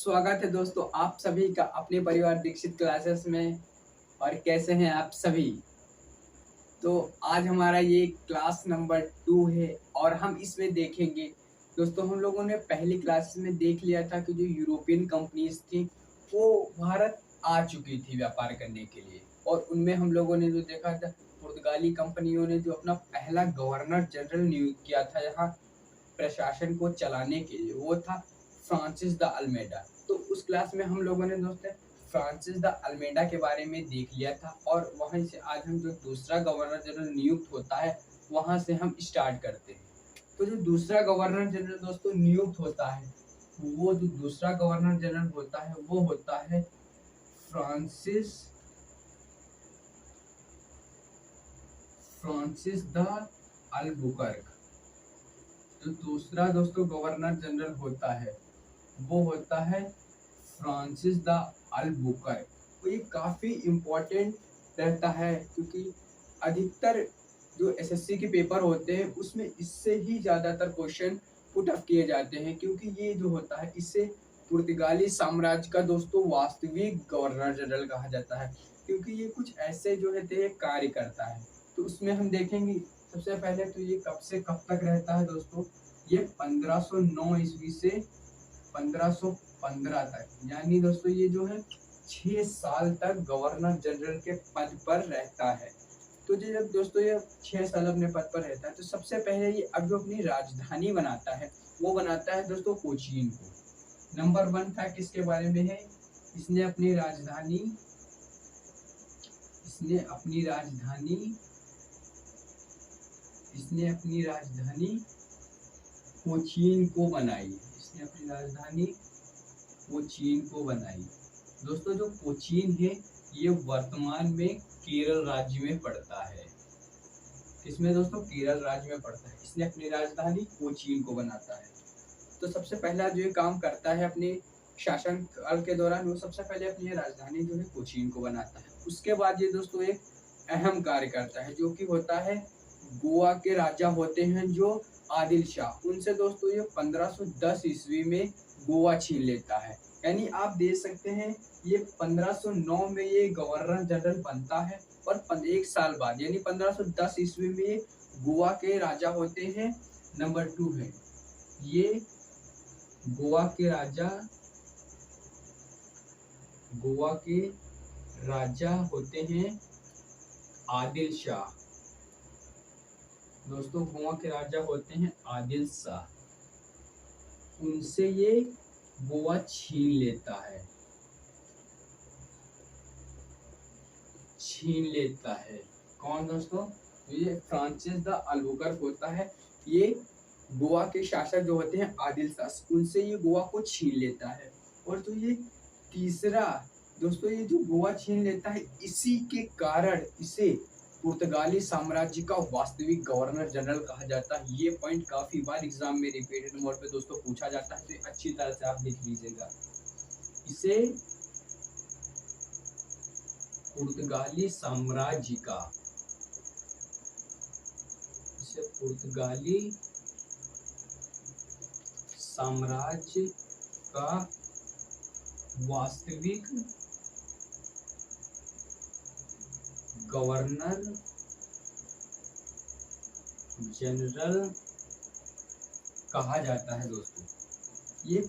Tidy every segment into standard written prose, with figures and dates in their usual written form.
स्वागत है दोस्तों आप सभी का अपने परिवार दीक्षित क्लासेस में। और कैसे हैं आप सभी। तो आज हमारा ये क्लास नंबर 2 है और हम इसमें देखेंगे। दोस्तों हम लोगों ने पहली क्लास में देख लिया था कि जो यूरोपियन कंपनीज थी वो भारत आ चुकी थी व्यापार करने के लिए, और उनमें हम लोगों ने जो देखा था पुर्तगाली कंपनियों ने जो अपना पहला गवर्नर जनरल नियुक्त किया था यहाँ प्रशासन को चलाने के लिए, वो था फ्रांसिस द अल्मेडा। तो उस क्लास में हम लोगों ने दोस्तों फ्रांसिस द अल्मेडा के बारे में देख लिया था, और वहीं से आज हम जो दूसरा गवर्नर जनरल नियुक्त होता है वहां से हम स्टार्ट करते हैं। तो जो दूसरा गवर्नर जनरल दोस्तों नियुक्त होता है, वो जो दूसरा गवर्नर जनरल होता है वो होता है फ्रांसिस फ्रांसिस द अल्बुकर्क। जो दूसरा दोस्तों गवर्नर जनरल होता है वो होता है फ्रांसिस द अल्बुकर्क। तो ये काफ़ी इम्पोर्टेंट रहता है क्योंकि अधिकतर जो एसएससी के पेपर होते हैं उसमें इससे ही ज़्यादातर क्वेश्चन पुट अप किए जाते हैं, क्योंकि ये जो होता है इससे पुर्तगाली साम्राज्य का दोस्तों वास्तविक गवर्नर जनरल कहा जाता है, क्योंकि ये कुछ ऐसे जो है ये कार्य करता है। तो उसमें हम देखेंगे सबसे पहले तो ये कब से कब तक रहता है दोस्तों। ये 1509 ईस्वी से 1515 तक, यानी दोस्तों ये जो है 6 साल तक गवर्नर जनरल के पद पर रहता है। तो जब दोस्तों ये 6 साल अपने पद पर रहता है तो सबसे पहले ये अब जो अपनी राजधानी बनाता है वो बनाता है दोस्तों कोचीन को। नंबर 1 फैक्ट इसके बारे में है, इसने अपनी राजधानी इसने अपनी राजधानी इसने अपनी राजधानी कोचीन को बनाई। इसने अपनी राजधानी कोचीन को बनाई। दोस्तों जो कोचीन है ये वर्तमान में केरल राज्य में पड़ता है। इसमें दोस्तों केरल राज्य में पड़ता है। इसने अपनी राजधानी कोचीन को बनाता है। तो सबसे पहला जो ये काम करता है अपने शासन काल के दौरान, वो सबसे पहले अपनी ये राजधानी जो है कोचीन को बनाता है। उसके बाद ये दोस्तों एक अहम कार्य करता है जो कि होता है गोवा के राजा होते हैं जो आदिल शाह, उनसे दोस्तों ये 1510 ईस्वी में गोवा छीन लेता है। यानी आप देख सकते हैं ये 1509 में ये गवर्नर जनरल बनता है और 1 साल बाद यानी 1510 ईस्वी में ये गोवा के राजा होते हैं। नंबर 2 है ये गोवा के राजा गोवा के राजा होते हैं आदिल शाह। दोस्तों गोवा के राजा होते हैं आदिल शाह, उनसे ये गोवा छीन लेता है कौन दोस्तों, ये फ्रांसिस द अल्बुकर्क होता है। ये गोवा के शासक जो होते हैं आदिल शाह, उनसे ये गोवा को छीन लेता है। और तो ये तीसरा दोस्तों ये जो गोवा छीन लेता है इसी के कारण इसे पुर्तगाली साम्राज्य का वास्तविक गवर्नर जनरल कहा जाता है। ये पॉइंट काफी बार एग्जाम में रिपीटेड मोड पे दोस्तों पूछा जाता है, तो अच्छी तरह से आप लिख लीजिएगा। इसे पुर्तगाली साम्राज्य का पुर्तगाली साम्राज्य का वास्तविक गवर्नर जनरल कहा जाता है। दोस्तों ये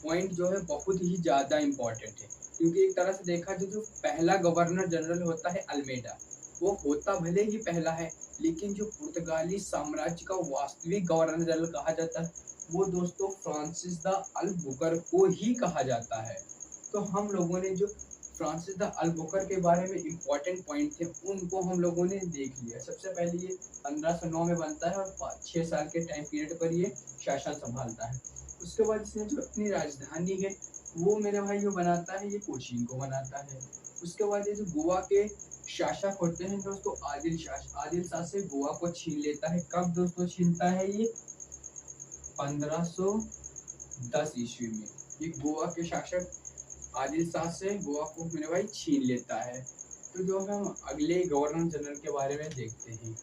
पॉइंट जो है बहुत ही ज़्यादा इम्पोर्टेंट है, क्योंकि एक तरह से देखा जाए जो पहला गवर्नर जनरल होता है अल्मेडा, वो होता भले ही पहला है लेकिन जो पुर्तगाली साम्राज्य का वास्तविक गवर्नर जनरल कहा जाता है वो दोस्तों फ्रांसिस द अल्बुकर्क को ही कहा जाता है। तो हम लोगों ने जो फ्रांसिस द अल्बुकर्क के बारे में इम्पोर्टेंट पॉइंट थे उनको हम लोगों ने देख लिया। सबसे पहले ये 1509 में बनता है और 6 साल के टाइम पीरियड पर ये शासन संभालता है। उसके बाद इसने जो अपनी राजधानी है वो मेरे भाई जो बनाता है ये कोचीन को बनाता है। उसके बाद ये जो गोवा के शासक होते हैं दोस्तों आदिल शाह से गोवा को छीन लेता है। कब दोस्तों छीनता है ये 1510 ईस्वी में ये गोवा के शासक आदिल शाह से गोवा को मेरे भाई छीन लेता है। तो जो हम अगले गवर्नर जनरल के बारे में देखते हैं।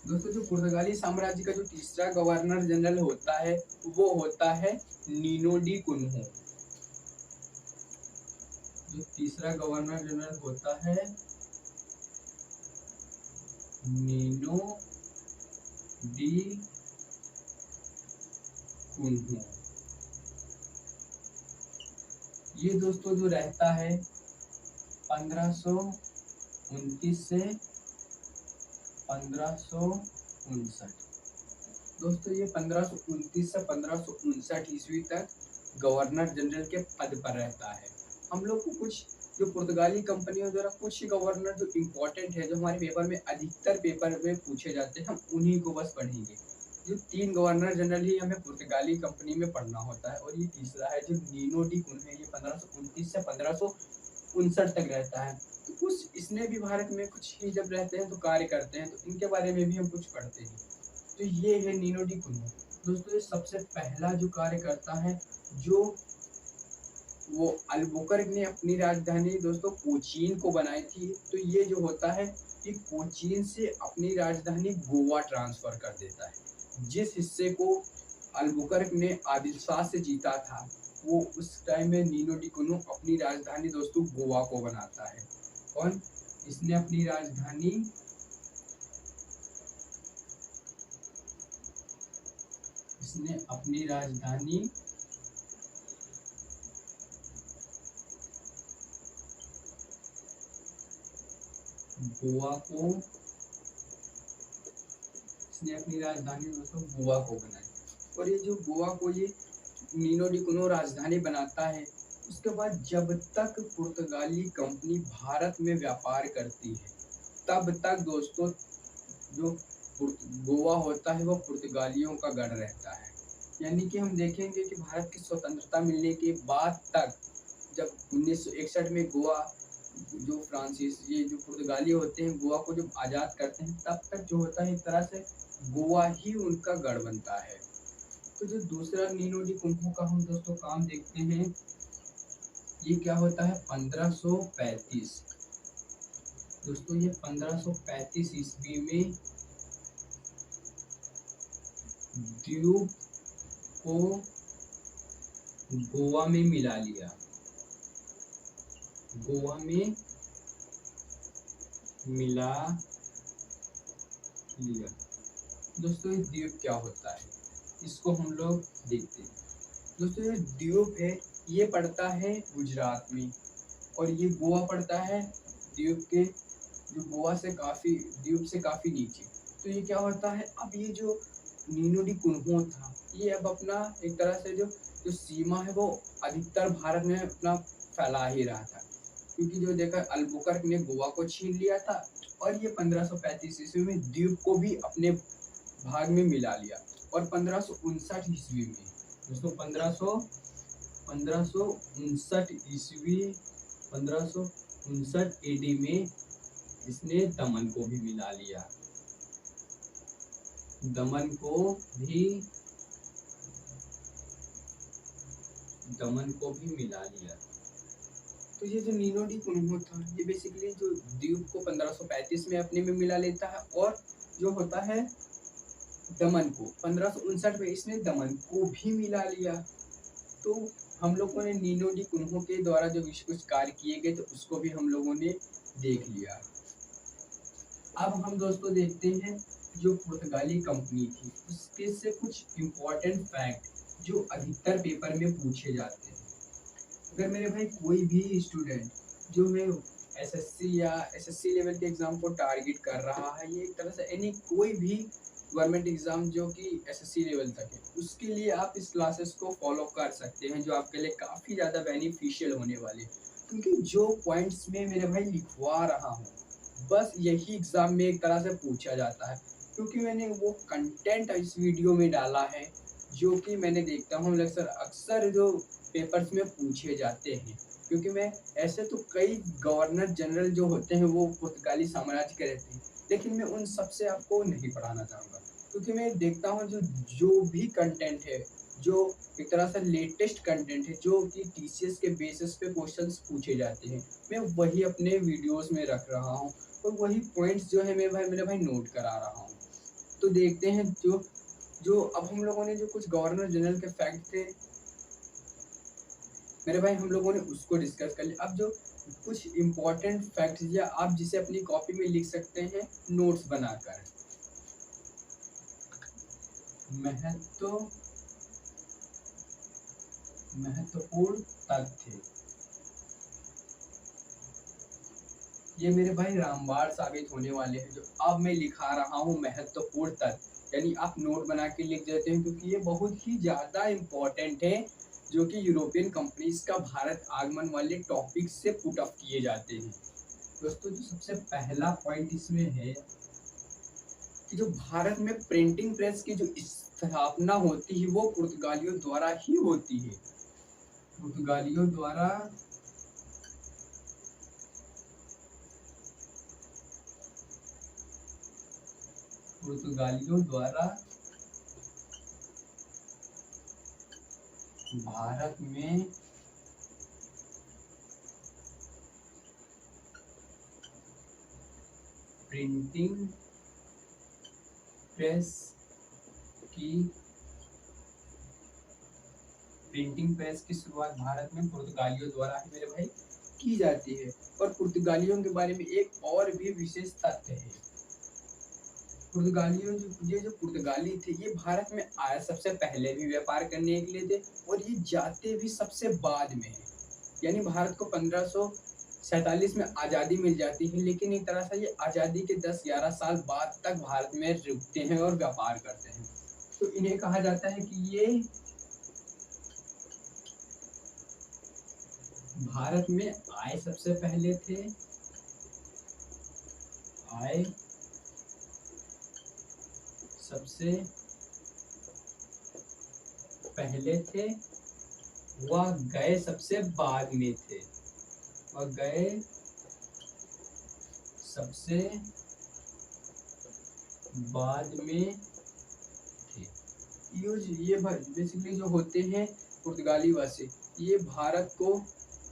दोस्तों जो पुर्तगाली साम्राज्य का जो तीसरा गवर्नर जनरल होता है वो होता है नीनो डी कुन्हो। जो तीसरा गवर्नर जनरल होता है नीनो डी कुन्हो। ये दोस्तों जो रहता है 1529 से 1559। दोस्तों ये 1529 से 1559 ईस्वी तक गवर्नर जनरल के पद पर रहता है। हम लोग को कुछ जो पुर्तगाली कंपनियों द्वारा कुछ गवर्नर जो इम्पोर्टेंट है, जो हमारे पेपर में अधिकतर पेपर में पूछे जाते हैं, हम उन्हीं को बस पढ़ेंगे। जो 3 गवर्नर जनरल ही हमें पुर्तगाली कंपनी में पढ़ना होता है, और ये तीसरा है जो नीनो डी कुन्हो, ये 1529 से 1559 तक रहता है। तो कुछ इसने भी भारत में कुछ ही जब रहते हैं तो कार्य करते हैं, तो इनके बारे में भी हम कुछ पढ़ते हैं। तो ये है नीनो डी कुन्हो। दोस्तों ये सबसे पहला जो कार्य करता है, जो वो अल्बुकर्क ने अपनी राजधानी दोस्तों कोचीन को बनाई थी। तो ये जो होता है कि कोचीन से अपनी राजधानी गोवा ट्रांसफर कर देता है। जिस हिस्से को अल्बुकर्क ने आदिल शाह से जीता था, वो उस टाइम में नीनो डी कुन्हो अपनी राजधानी दोस्तों गोवा को बनाता है। और इसने अपनी राजधानी दोस्तों गोवा को बनाई। और ये जो गोवा को ये नीनो डी कुन्हो राजधानी बनाता है, उसके बाद जब तक पुर्तगाली कंपनी भारत में व्यापार करती है, तब तक दोस्तों जो गोवा होता है वो पुर्तगालियों का गढ़ रहता है। यानी कि हम देखेंगे कि भारत की स्वतंत्रता मिलने के बाद तक, जब 1961 में गोवा जो ये जो पुर्तगाली होते हैं गोवा को जब आज़ाद करते हैं, तब तक जो होता है एक तरह से गोवा ही उनका गढ़ बनता है। तो जो दूसरा नीनो डी कुन्हो का हम दोस्तों काम देखते हैं, ये क्या होता है 1535। दोस्तों ये 1535 ईस्वी में द्वीप को गोवा में मिला लिया। दोस्तों ये द्वीप क्या होता है, इसको हम लोग देखते हैं। दोस्तों ये द्वीप है, ये पड़ता है गुजरात में, और ये गोवा पड़ता है द्वीप के जो गोवा से काफी नीचे। तो ये क्या होता है, अब ये जो नीनो डी कुन्हो था, ये अब अपना एक तरह से जो सीमा है वो अधिकतर भारत में अपना फैला ही रहा था, क्योंकि जो देखा अल्बुकर्क ने गोवा को छीन लिया था, और ये 1535 ईस्वी में द्वीप को भी अपने भाग में मिला लिया। और 1559 ईस्वी में दोस्तों 1559 एडी में इसने दमन को भी मिला लिया। दमन को भी मिला लिया। तो ये जो नीनो डी कुन्हो था, ये बेसिकली जो द्वीप को 1535 में अपने में मिला लेता है, और जो होता है दमन को 1559 में इसने दमन को भी मिला लिया। तो हम लोगों ने नीनो डी कुन्हो के द्वारा जो कुछ कार्य किए गए, तो उसको भी हम लोगों ने देख लिया। अब हम दोस्तों देखते हैं जो पुर्तगाली कंपनी थी, उसके से कुछ इम्पोर्टेंट फैक्ट जो अधिकतर पेपर में पूछे जाते हैं। अगर मेरे भाई कोई भी स्टूडेंट जो है एसएससी या एसएससी लेवल के एग्जाम को टारगेट कर रहा है, ये एक तरह से यानी कोई भी गवर्नमेंट एग्जाम जो कि एसएससी लेवल तक है, उसके लिए आप इस क्लासेस को फॉलो कर सकते हैं, जो आपके लिए काफ़ी ज़्यादा बेनिफिशियल होने वाले। क्योंकि जो पॉइंट्स में मेरे भाई लिखवा रहा हूँ, बस यही एग्ज़ाम में एक तरह से पूछा जाता है, क्योंकि मैंने वो कंटेंट इस वीडियो में डाला है जो कि मैंने देखता हूँ अक्सर जो पेपर्स में पूछे जाते हैं। क्योंकि मैं ऐसे तो कई गवर्नर जनरल जो होते हैं वो पुर्तगाली साम्राज्य के रहते हैं, लेकिन मैं उन सब से आपको नहीं पढ़ाना चाहूँगा, क्योंकि मैं देखता हूँ जो भी कंटेंट है, जो एक तरह से लेटेस्ट कंटेंट है, जो कि टीसीएस के बेसिस पे क्वेश्चंस पूछे जाते हैं, मैं वही अपने वीडियोस में रख रहा हूँ, और वही पॉइंट्स जो है मेरे भाई नोट करा रहा हूँ। तो देखते हैं जो जो अब हम लोगों ने जो कुछ गवर्नर जनरल के फैक्ट थे मेरे भाई, हम लोगों ने उसको डिस्कस कर लिया। अब जो कुछ इम्पोर्टेंट फैक्ट्स या आप जिसे अपनी कॉपी में लिख सकते हैं नोट्स बनाकर, महत्वपूर्ण तथ्य, ये मेरे भाई रामबाण साबित होने वाले हैं जो अब मैं लिखा रहा हूँ महत्वपूर्ण तथ्य, यानी आप नोट बना के लिख देते हैं क्योंकि ये बहुत ही ज़्यादा इम्पोर्टेंट है, जो कि यूरोपियन कंपनीज का भारत आगमन वाले टॉपिक से पुट अप किए जाते हैं। दोस्तों जो सबसे पहला पॉइंट इसमें है कि जो भारत में प्रिंटिंग प्रेस की जो स्थापना होती है वो पुर्तगालियों द्वारा ही होती है। पुर्तगालियों द्वारा भारत में प्रिंटिंग प्रेस की शुरुआत भारत में पुर्तगालियों द्वारा ही मेरे भाई की जाती है। और पुर्तगालियों के बारे में एक और भी विशेष तथ्य है, ये जो पुर्तगाली थे ये भारत में आए सबसे पहले भी व्यापार करने के लिए थे और ये जाते भी सबसे बाद में है। यानी भारत को 1547 में आज़ादी मिल जाती है, लेकिन एक तरह से ये आज़ादी के 10-11 साल बाद तक भारत में रुकते हैं और व्यापार करते हैं। तो इन्हें कहा जाता है कि ये भारत में आए सबसे पहले थे, वह गए सबसे बाद में थे, ये बेसिकली जो होते हैं पुर्तगाली वासी, ये भारत को,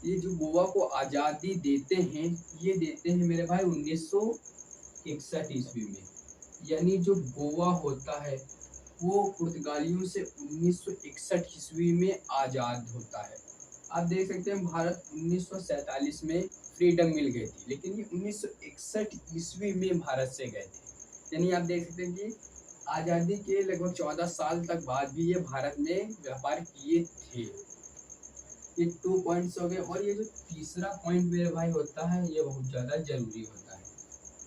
ये जो गोवा को आज़ादी देते हैं, ये देते हैं मेरे भाई 1961 ईस्वी में। यानी जो गोवा होता है वो पुर्तगालियों से 1961 ईस्वी में आज़ाद होता है। आप देख सकते हैं भारत 1947 में फ्रीडम मिल गई थी, लेकिन ये 1961 ईस्वी में भारत से गए थे। यानी आप देख सकते हैं कि आज़ादी के लगभग 14 साल तक बाद भी ये भारत में व्यापार किए थे। ये 2 पॉइंट्स हो गए। और ये जो तीसरा पॉइंट मेरे भाई होता है ये बहुत ज़्यादा जरूरी होता है।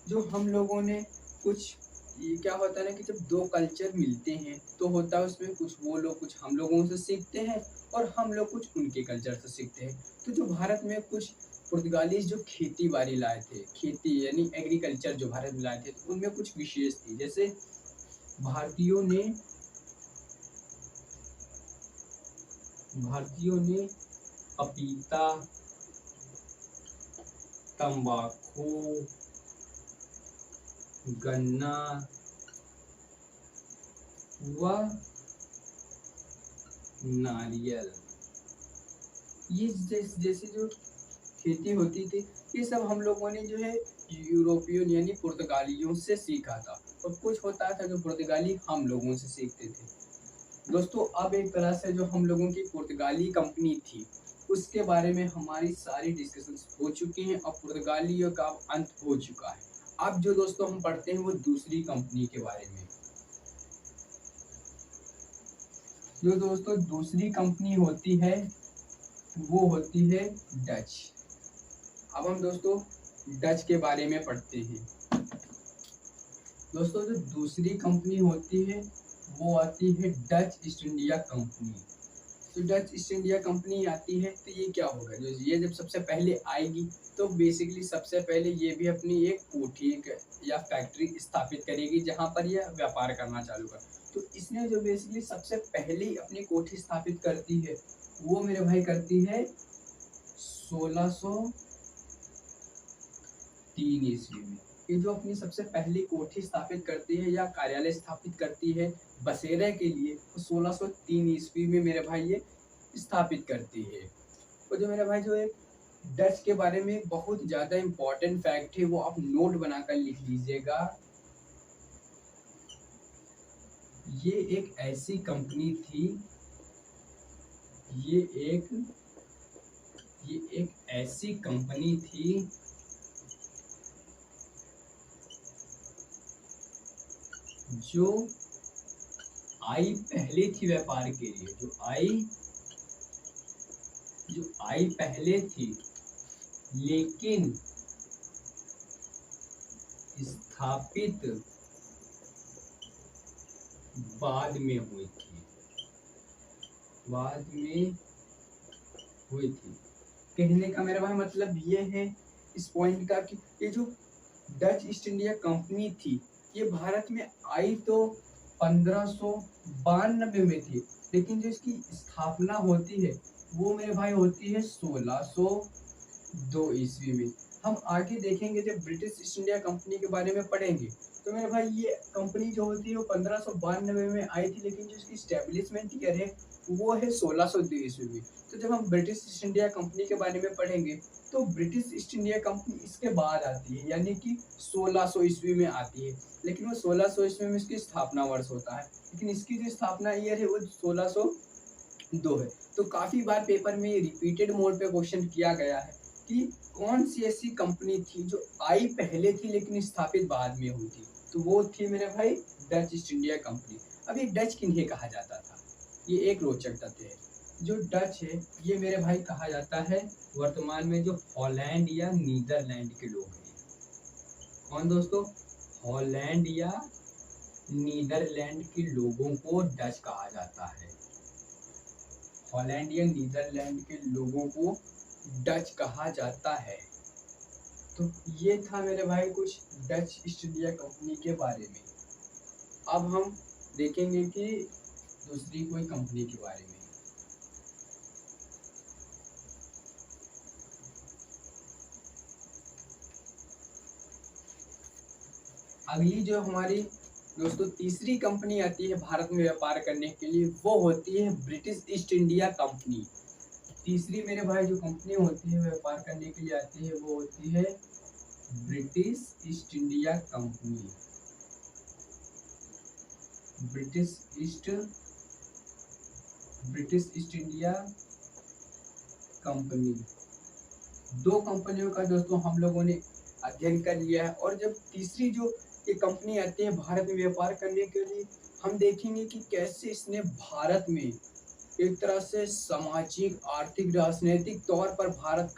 जो हम लोगों ने कुछ, ये क्या होता है ना कि जब दो कल्चर मिलते हैं तो होता है उसमें कुछ वो लोग कुछ हम लोगों से सीखते हैं और हम लोग कुछ उनके कल्चर से सीखते हैं। तो जो भारत में कुछ पुर्तगाली जो खेती बाड़ी लाए थे, खेती यानी एग्रीकल्चर जो भारत में लाए थे, तो उनमें कुछ विशेष थी। जैसे भारतीयों ने पपीता, तंबाकू, गन्ना व नारियल, ये जैसे जो खेती होती थी, ये सब हम लोगों ने जो है यूरोपियन यानी पुर्तगालियों से सीखा था, और कुछ होता था जो पुर्तगाली हम लोगों से सीखते थे। दोस्तों अब एक तरह से जो हम लोगों की पुर्तगाली कंपनी थी उसके बारे में हमारी सारी डिस्कशंस हो चुकी हैं और पुर्तगालियों का अंत हो चुका है। अब जो दोस्तों हम पढ़ते हैं वो दूसरी कंपनी के बारे में। जो दोस्तों दूसरी कंपनी होती है वो होती है डच। अब हम दोस्तों डच के बारे में पढ़ते हैं। दोस्तों जो दूसरी कंपनी होती है वो आती है डच ईस्ट इंडिया कंपनी। तो डच ईस्ट इंडिया कंपनी आती है तो ये क्या होगा, जो ये जब सबसे पहले आएगी तो बेसिकली सबसे पहले ये भी अपनी एक कोठी या फैक्ट्री स्थापित करेगी जहां पर यह व्यापार करना चालू कर। तो इसने जो बेसिकली सबसे पहले अपनी कोठी स्थापित करती है वो मेरे भाई करती है 1603 ईस्वी में। ये जो अपनी सबसे पहली कोठी स्थापित करती है या कार्यालय स्थापित करती है बसेरा के लिए, तो 1603 ईस्वी में मेरे भाई ये स्थापित करती है। और जो मेरे भाई जो एक डच के बारे में बहुत ज़्यादा इम्पोर्टेंट फैक्ट है वो आप नोट बनाकर लिख लीजिएगा। ये एक ऐसी कंपनी थी, ये एक ऐसी कंपनी थी जो आई पहले थी व्यापार के लिए, जो आई पहले थी, लेकिन स्थापित बाद में हुई थी, कहने का मेरा भाई मतलब ये है इस पॉइंट का कि ये जो डच ईस्ट इंडिया कंपनी थी, ये भारत में आई तो 1592 में थी, लेकिन जो इसकी स्थापना होती है वो मेरे भाई होती है 1602 ईस्वी में। हम आगे देखेंगे जब ब्रिटिश ईस्ट इंडिया कंपनी के बारे में पढ़ेंगे तो मेरे भाई ये कंपनी जो होती है वो 1592 में आई थी, लेकिन जो इसकी स्टैब्लिशमेंट ईयर है वो है 1602 ईस्वी में। तो जब हम ब्रिटिश ईस्ट इंडिया कंपनी के बारे में पढ़ेंगे तो ब्रिटिश ईस्ट इंडिया कंपनी इसके बाद आती है, यानी कि 1600 ईस्वी में आती है, लेकिन वो 1600 ईस्वी में इसकी स्थापना वर्ष होता है, लेकिन इसकी जो स्थापना ईयर है वो 1602 है। तो काफी बार पेपर में रिपीटेड मोड पे क्वेश्चन किया गया है कि कौन सी ऐसी कंपनी थी जो आई पहले थी लेकिन स्थापित बाद में हुई थी, तो वो थी मेरे भाई डच ईस्ट इंडिया कंपनी। अब ये डच किन्हें कहा जाता था, ये एक रोचक तथ्य है। जो डच है ये मेरे भाई कहा जाता है वर्तमान में जो हॉलैंड या नीदरलैंड के लोग हैं। कौन दोस्तों? हॉलैंड या नीदरलैंड के लोगों को डच कहा जाता है। हॉलैंड या नीदरलैंड के लोगों को डच कहा जाता है। तो ये था मेरे भाई कुछ डच ईस्ट इंडिया कंपनी के बारे में। अब हम देखेंगे कि दूसरी कोई कंपनी के बारे में। अगली जो हमारी दोस्तों तीसरी कंपनी आती है भारत में व्यापार करने के लिए, वो होती है ब्रिटिश ईस्ट इंडिया कंपनी। तीसरी मेरे भाई जो कंपनी होती है व्यापार करने के लिए आती है वो होती है British east India company. British east India company. दो कंपनियों का दोस्तों हम लोगों ने अध्ययन कर लिया है, और जब तीसरी जो ये कंपनी आती है भारत में व्यापार करने के लिए, हम देखेंगे कि कैसे इसने भारत में एक तरह से सामाजिक, आर्थिक, राजनीतिक तौर पर भारत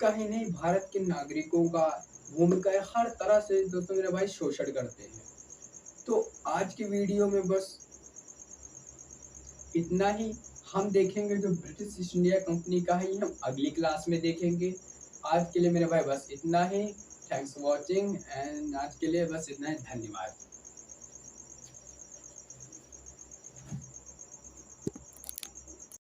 का ही नहीं भारत के नागरिकों का भूमिका हर तरह से दोस्तों मेरे भाई शोषण करते हैं। तो आज की वीडियो में बस इतना ही। हम देखेंगे जो ब्रिटिश ईस्ट इंडिया कंपनी का ही हम अगली क्लास में देखेंगे। आज के लिए मेरे भाई बस इतना ही। थैंक्स फॉर वॉचिंग एंड आज के लिए बस इतना ही। धन्यवाद।